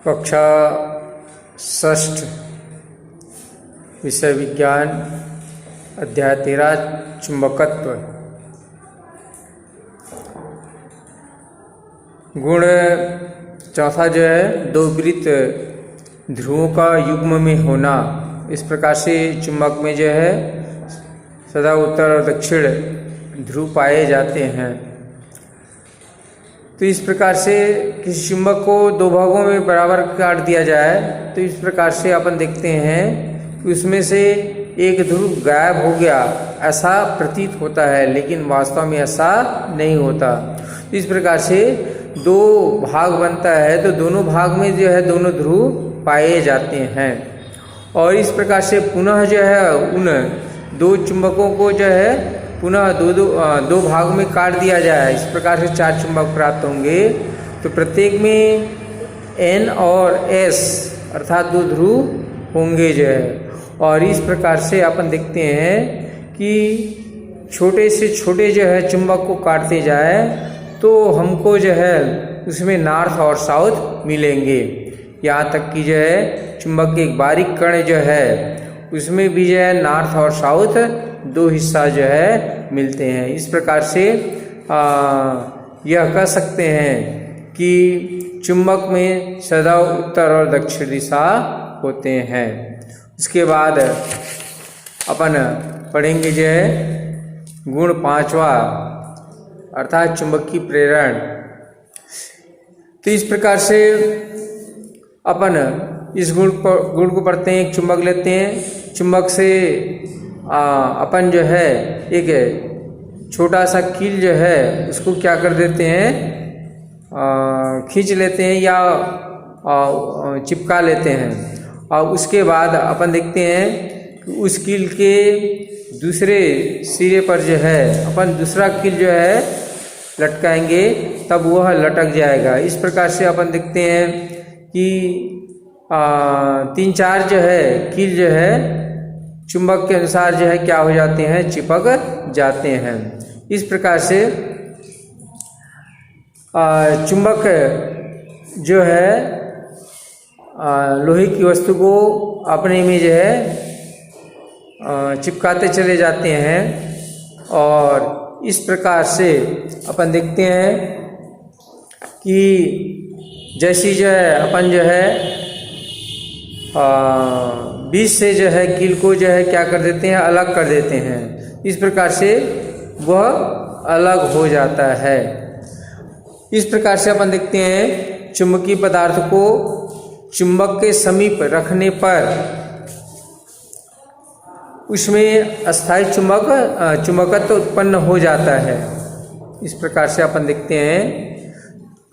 कक्षा षष्ठ विषय विज्ञान अध्याय 13 चुंबकत्व। गुण चौथा जो है दो विपरीत ध्रुवों का युग्म में होना। इस प्रकार से चुंबक में जो है सदा उत्तर और दक्षिण ध्रुव पाए जाते हैं। तो इस प्रकार से किसी चुंबक को दो भागों में बराबर काट दिया जाए तो इस प्रकार से अपन देखते हैं कि उसमें से एक ध्रुव गायब हो गया ऐसा प्रतीत होता है, लेकिन वास्तव में ऐसा नहीं होता। इस प्रकार से दो भाग बनता है तो दोनों भाग में जो है दोनों ध्रुव पाए जाते हैं। और इस प्रकार से पुनः जो है उन दो चुंबकों को जो है पुनः दो भाग में काट दिया जाए। इस प्रकार से 4 चुंबक प्राप्त होंगे। तो प्रत्येक में N और S अर्थात 2 ध्रुव होंगे जो है। और इस प्रकार से अपन देखते हैं कि छोटे से छोटे जो है चुंबक को काटते जाए तो हमको जो है उसमें नॉर्थ और साउथ मिलेंगे। यहाँ तक कि जो है चुंबक के एक बारीक कण जो है उसमें भी जो है नॉर्थ और साउथ 2 हिस्सा जो है मिलते हैं। इस प्रकार से यह कह सकते हैं कि चुंबक में सदा उत्तर और दक्षिण दिशा होते हैं। उसके बाद अपन पढ़ेंगे जो है गुण 5वां अर्थात चुंबकीय प्रेरण। तो इस प्रकार से अपन इस गुण को पढ़ते हैं। एक चुंबक लेते हैं, चुंबक से अपन जो है एक छोटा सा कील जो है उसको क्या कर देते हैं, खींच लेते हैं या चिपका लेते हैं। और उसके बाद अपन देखते हैं कि उस कील के दूसरे सिरे पर जो है अपन दूसरा कील जो है लटकाएंगे तब वह लटक जाएगा। इस प्रकार से अपन देखते हैं कि 3-4 जो है कील जो है चुंबक के अनुसार जो है क्या हो जाते हैं, चिपक जाते हैं। इस प्रकार से चुंबक जो है लोहे की वस्तु को अपने में जो है चिपकाते चले जाते हैं। और इस प्रकार से अपन देखते हैं कि जैसी जो है अपन जो है बीच से जो है कील को जो है क्या कर देते हैं, अलग कर देते हैं। इस प्रकार से वह अलग हो जाता है। इस प्रकार से अपन देखते हैं चुंबकीय पदार्थ को चुंबक के समीप रखने पर उसमें अस्थायी चुंबकत्व उत्पन्न हो जाता है। इस प्रकार से अपन देखते हैं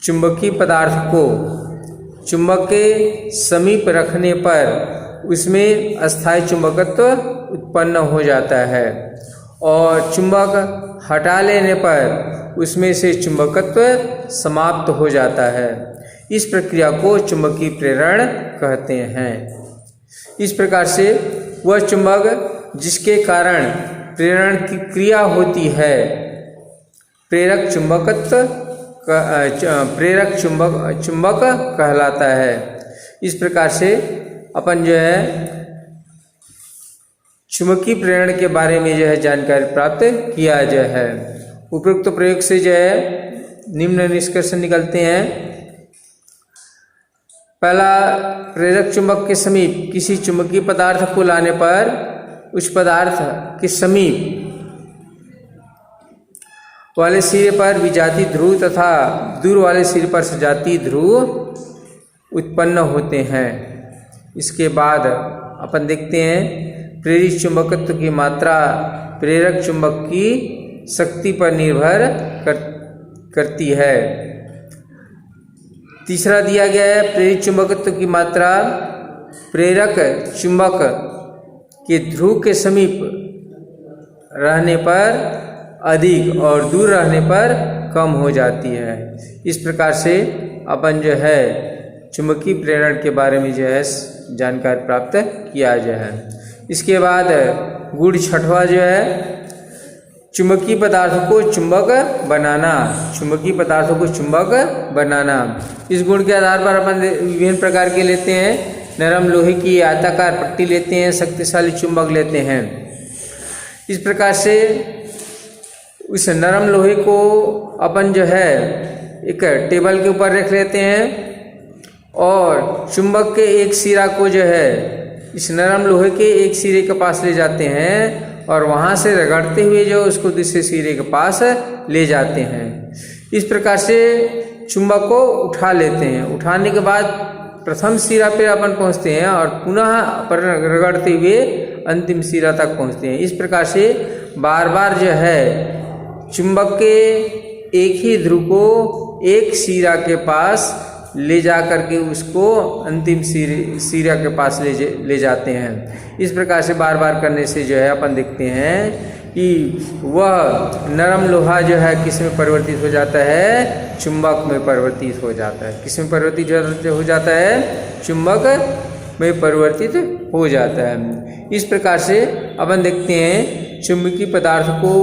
चुंबकीय पदार्थ को चुंबक के समीप रखने पर उसमें अस्थायी चुंबकत्व उत्पन्न हो जाता है और चुंबक हटा लेने पर उसमें से चुंबकत्व समाप्त हो जाता है। इस प्रक्रिया को चुंबकीय प्रेरण कहते हैं। इस प्रकार से वह चुंबक जिसके कारण प्रेरण की क्रिया होती है प्रेरक चुंबक कहलाता है। इस प्रकार से अपन जो है चुंबकीय प्रेरण के बारे में जो है जानकारी प्राप्त किया जो है। उपरोक्त प्रयोग से जो है निम्न निष्कर्ष निकलते हैं। पहला, प्रेरक चुंबक के समीप किसी चुंबकीय पदार्थ को लाने पर उस पदार्थ के समीप वाले सिरे पर विजातीय ध्रुव तथा दूर वाले सिरे पर सजातीय ध्रुव उत्पन्न होते हैं। इसके बाद अपन देखते हैं प्रेरित चुंबकत्व की मात्रा प्रेरक चुंबक की शक्ति पर निर्भर करती है। तीसरा दिया गया है प्रेरित चुंबकत्व की मात्रा प्रेरक चुंबक के ध्रुव के समीप रहने पर अधिक और दूर रहने पर कम हो जाती है। इस प्रकार से अपन जो है चुंबकीय प्रेरण के बारे में जो है जानकारी प्राप्त किया जो है। इसके बाद गुण 6वां जो है चुंबकीय पदार्थों को चुंबक बनाना, चुंबकीय पदार्थों को चुंबक बनाना। इस गुण के आधार पर अपन विभिन्न प्रकार के लेते हैं। नरम लोहे की आयताकार पट्टी लेते हैं, शक्तिशाली चुंबक लेते हैं। इस प्रकार से उस नरम लोहे को अपन जो है एक टेबल के ऊपर रख लेते हैं और चुंबक के एक सिरा को जो है इस नरम लोहे के एक सिरे के पास ले जाते हैं और वहाँ से रगड़ते हुए जो उसको दूसरे सिरे के पास ले जाते हैं। इस प्रकार से चुंबक को उठा लेते हैं। उठाने के बाद प्रथम सिरा पे अपन पहुँचते हैं और पुनः पर रगड़ते हुए अंतिम सिरा तक पहुँचते हैं। इस प्रकार से बार बार जो है चुंबक के एक ही ध्रुव को एक सिरा के पास ले जा करके उसको अंतिम सिरा के पास ले जाते हैं। इस प्रकार से बार बार करने से जो है अपन देखते हैं कि वह नरम लोहा जो है किस में परिवर्तित हो जाता है, चुंबक में परिवर्तित हो जाता है। किस में परिवर्तित हो जाता है, चुंबक में परिवर्तित हो जाता है। इस प्रकार से अपन देखते हैं चुंबकीय पदार्थ को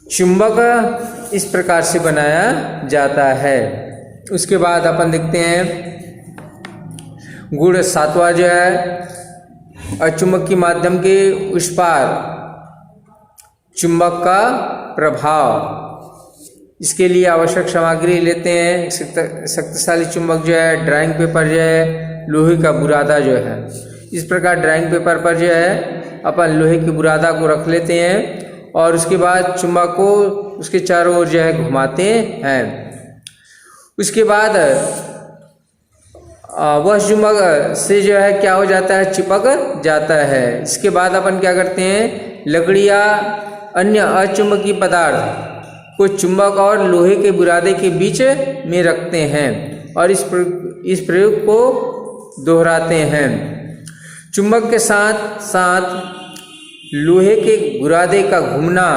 चुंबक इस प्रकार से बनाया जाता है। उसके बाद अपन देखते हैं गुण सातवां जो है अचुंबकीय माध्यम के उस पार चुंबक का प्रभाव। इसके लिए आवश्यक सामग्री लेते हैं। शक्तिशाली चुंबक जो है ड्राइंग पेपर जो है, लोहे का बुरादा जो है। इस प्रकार ड्राइंग पेपर पर जो है अपन लोहे की बुरादा को रख लेते हैं और उसके बाद चुंबक को उसके चारों ओर जो है घुमाते हैं। उसके बाद वह चुंबक से जो है क्या हो जाता है, चिपक जाता है। इसके बाद अपन क्या करते हैं, लकड़ी या अन्य अचुंबकीय पदार्थ को चुंबक और लोहे के बुरादे के बीच में रखते हैं और इस प्रयोग को दोहराते हैं। चुंबक के साथ साथ लोहे के बुरादे का घूमना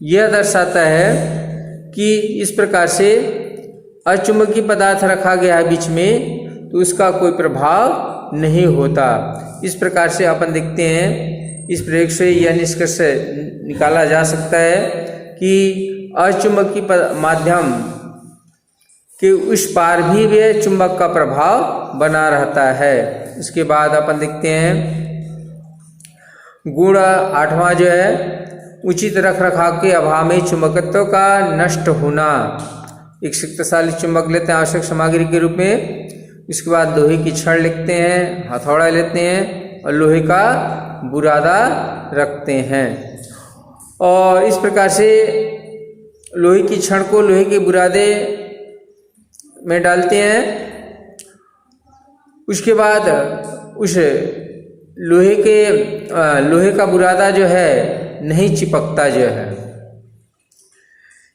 यह दर्शाता है कि इस प्रकार से अचुंबकीय पदार्थ रखा गया है बीच में तो उसका कोई प्रभाव नहीं होता। इस प्रकार से अपन देखते हैं, इस प्रयोग से यह निष्कर्ष निकाला जा सकता है कि अचुंबकीय माध्यम के उस पार भी वे चुंबक का प्रभाव बना रहता है। उसके बाद अपन देखते हैं गुण आठवां जो है उचित रखरखाव के अभाव में चुंबकत्व का नष्ट होना। एक शक्तिशाली चुंबक लेते हैं आवश्यक सामग्री के रूप में। इसके बाद लोहे की छड़ लेते हैं, हथौड़ा लेते हैं और लोहे का बुरादा रखते हैं और इस प्रकार से लोहे की छड़ को लोहे के बुरादे में डालते हैं। उसके बाद उस लोहे का बुरादा जो है नहीं चिपकता जो है।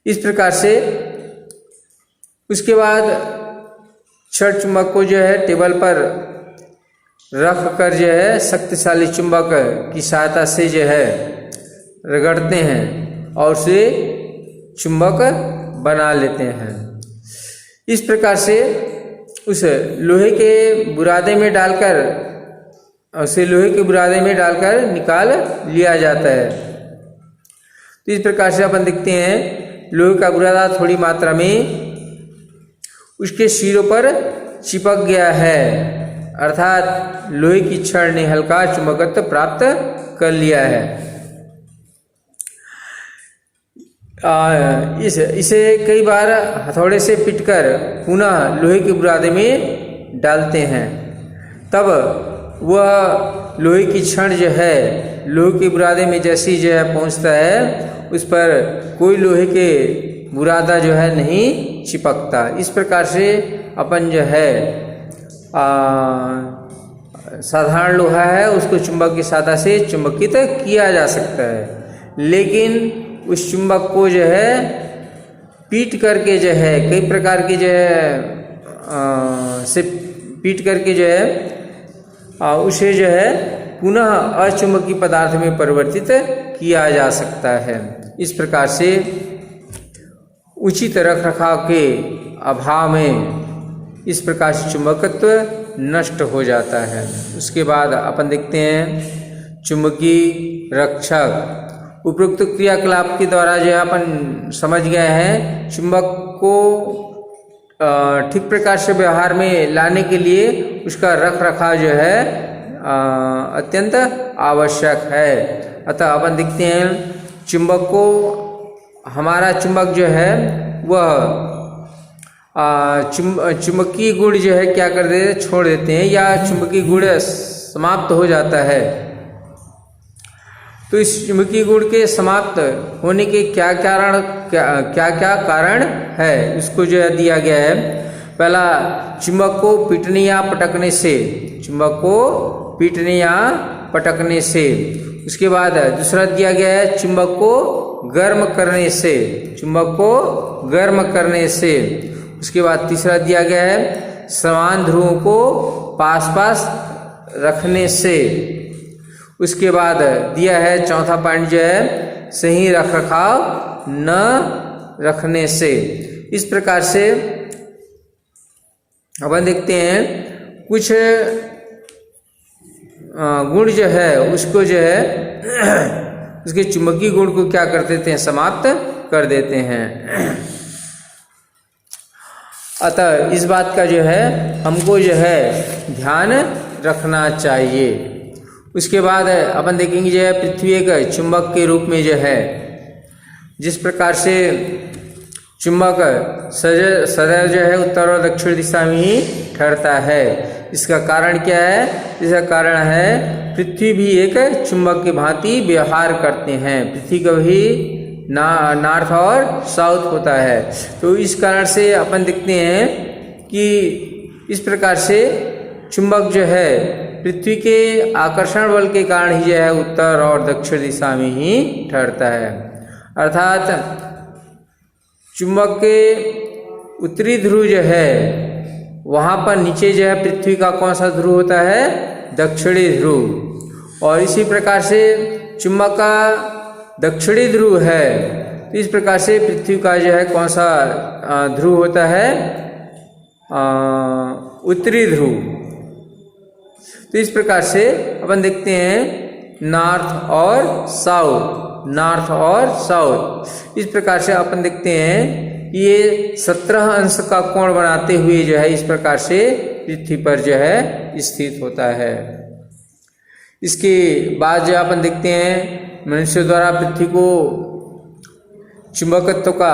इस प्रकार से उसके बाद छड़ चुंबक को जो है टेबल पर रख कर जो है शक्तिशाली चुंबक की सहायता से जो है रगड़ते हैं और उसे चुंबक बना लेते हैं। इस प्रकार से उस लोहे के बुरादे में डालकर निकाल लिया जाता है। तो इस प्रकार से अपन देखते हैं लोहे का बुरादा थोड़ी मात्रा में उसके सिरों पर चिपक गया है, अर्थात लोहे की छड़ ने हल्का चुंबकत्व प्राप्त कर लिया है। इसे कई बार हथौड़े से पीटकर पुनः लोहे के बुरादे में डालते हैं, तब वह लोहे की छड़ जो है लोहे के बुरादे में जैसी जो है पहुंचता है उस पर कोई लोहे के बुरादा जो है नहीं चिपकता। इस प्रकार से अपन जो है साधारण लोहा है उसको चुंबक की सहायता से चुंबकित किया जा सकता है, लेकिन उस चुंबक को जो है पीट करके जो है कई प्रकार के जो है से पीट करके जो है उसे जो है पुनः अचुंबकीय पदार्थ में परिवर्तित किया जा सकता है। इस प्रकार से उचित रखरखाव के अभाव में इस प्रकार से चुंबकत्व नष्ट हो जाता है। उसके बाद अपन देखते हैं चुंबकीय रक्षक। उपरोक्त क्रियाकलाप के द्वारा जो है अपन समझ गए हैं, चुंबक को ठीक प्रकार से व्यवहार में लाने के लिए उसका रख रखाव जो है अत्यंत आवश्यक है। अतः अपन देखते हैं चुंबक को, हमारा चुंबक जो है वह चुंबकीय गुण जो है क्या कर देते हैं, छोड़ देते हैं, या चुंबकीय गुण समाप्त हो जाता है। तो इस चुंबकीय गुण के समाप्त होने के क्या क्या कारण है, इसको जो है दिया गया है। पहला, चुंबक को पीटने या पटकने से, चुंबक को पीटने या पटकने से। उसके बाद दूसरा दिया गया है चुंबक को गर्म करने से, चुंबक को गर्म करने से। उसके बाद तीसरा दिया गया है समान ध्रुवों को पास पास रखने से। उसके बाद दिया है चौथा पॉइंट जो है सही रख रखाव न रखने से। इस प्रकार से अपन देखते हैं कुछ गुण जो है उसको जो है उसके चुंबकीय गुण को क्या कर देते हैं, समाप्त कर देते हैं। अतः इस बात का जो है हमको जो है ध्यान रखना चाहिए। उसके बाद अपन देखेंगे जो है पृथ्वी एक चुंबक के रूप में जो है, जिस प्रकार से चुंबक सदैव जो है उत्तर और दक्षिण दिशा में ही ठहरता है। इसका कारण क्या है? इसका कारण है पृथ्वी भी एक चुंबक की भांति व्यवहार करते हैं। पृथ्वी का भी नॉर्थ और साउथ होता है। तो इस कारण से अपन देखते हैं कि इस प्रकार से चुंबक जो है पृथ्वी के आकर्षण बल के कारण ही जो है उत्तर और दक्षिण दिशा में ही ठहरता है। अर्थात चुंबक के उत्तरी ध्रुव जो है वहाँ पर नीचे जो है पृथ्वी का कौन सा ध्रुव होता है? दक्षिणी ध्रुव। और इसी प्रकार से चुंबक का दक्षिणी ध्रुव है, तो इस प्रकार से पृथ्वी का जो है कौन सा ध्रुव होता है? उत्तरी ध्रुव। तो इस प्रकार से अपन देखते हैं नॉर्थ और साउथ, नॉर्थ और साउथ। इस प्रकार से अपन देखते हैं कि ये 17 अंश का कोण बनाते हुए जो है इस प्रकार से पृथ्वी पर जो है स्थित होता है। इसके बाद जो अपन देखते हैं मनुष्य द्वारा पृथ्वी को चुंबकत्व का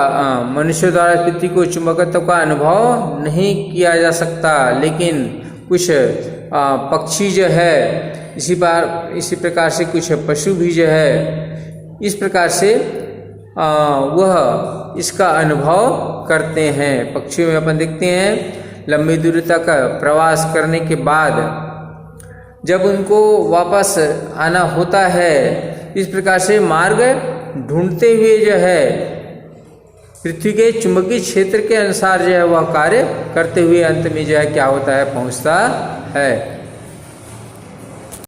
मनुष्य द्वारा पृथ्वी को चुंबकत्व का अनुभव नहीं किया जा सकता, लेकिन कुछ पक्षी जो है इसी प्रकार से कुछ पशु भी जो है इस प्रकार से वह इसका अनुभव करते हैं। पक्षियों में अपन देखते हैं लंबी दूरी तक प्रवास करने के बाद जब उनको वापस आना होता है, इस प्रकार से मार्ग ढूंढते हुए जो है पृथ्वी के चुंबकीय क्षेत्र के अनुसार जो है वह कार्य करते हुए अंत में जो है क्या होता है? पहुंचता है।